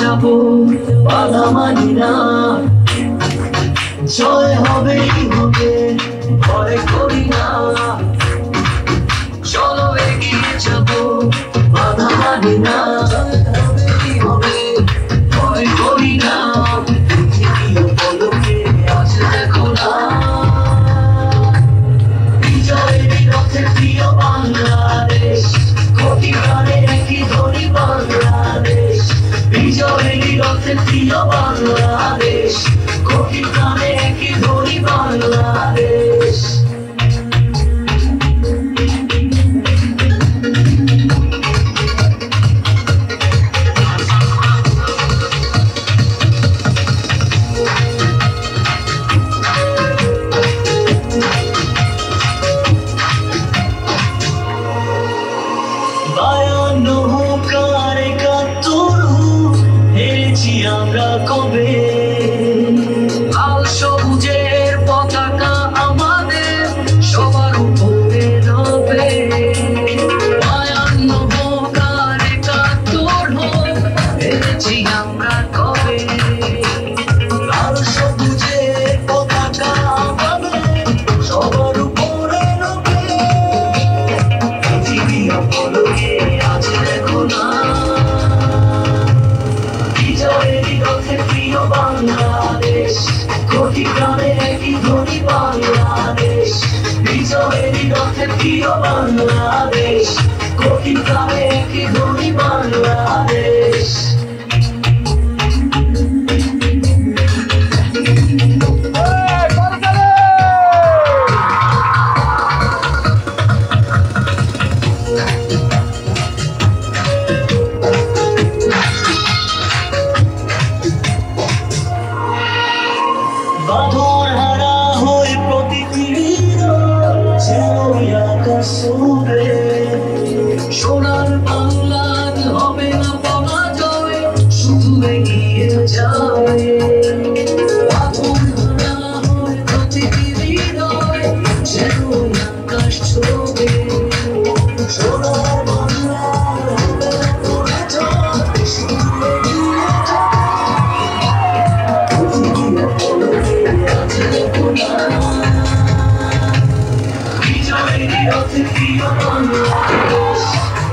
যাব বাধা মানি না, জয় হবেই হবে ভয় করি না। চলো এগিয়ে যাব বাধা মানি না, জয় হবেই হবে ভয় করি না। পৃথিবী পলকে আজ দেখো না, বিজয়ের রথে প্রিয় বাংলাদেশ, কোটি প্রাণে একই ধ্বনি বাংলাদেশ। বিজয়ের রথে প্রিয় বাংলাদেশ, কোটি প্রাণে একই ধ্বনি বাংলাদেশ। বায়ান্ন হোক আর ৭১ হোক, হেরেছি আমরা কবে? লাল সবুজের পতাকা আমাদের সবার উপরে রবে। বায়ান্ন হোক আর ৭১ হোক, হেরেছি আমরা কবে? লাল সবুজের পতাকা আমাদের সবার উপরে রবে। পৃথিবী পলকে আজ দেখো না, বিজয়ের রথে প্রিয় বাংলাদেশ, কোটি প্রাণে একই ধ্বনি বাংলাদেশ। বিজয়ের রথে প্রিয় বাংলাদেশ, কোটি প্রাণে একই ধ্বনি বাংলাদেশ। বাঁধন হারা হয়ে প্রতিটি যেন আকাশ ছুঁবে। সোনার বাংলার হবে না পরাজয়, শুধু এগিয়ে যাবে। বাঁধন হারা হয়ে প্রতিটি হৃদয় যেন আকাশ ছুঁবে। সোনার বাংলার হবে না পরাজয়, শুধু এগিয়ে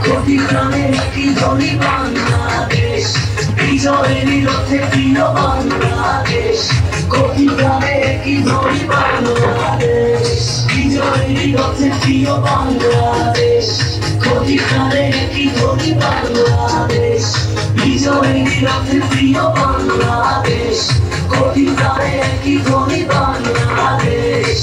কোটি প্রাণে একই ধ্বনি বাংলাদেশ। বিজয়ের রথে প্রিয় বাংলাদেশ, কোটি প্রাণে একই ধ্বনি বাংলাদেশ। বিজয়ের রথে প্রিয় বাংলাদেশ, কোটি প্রাণে একই ধ্বনি বাংলাদেশ। বিজয়ের রথে প্রিয় বাংলাদেশ, কোটি প্রাণে একই ধ্বনি বাংলাদেশ।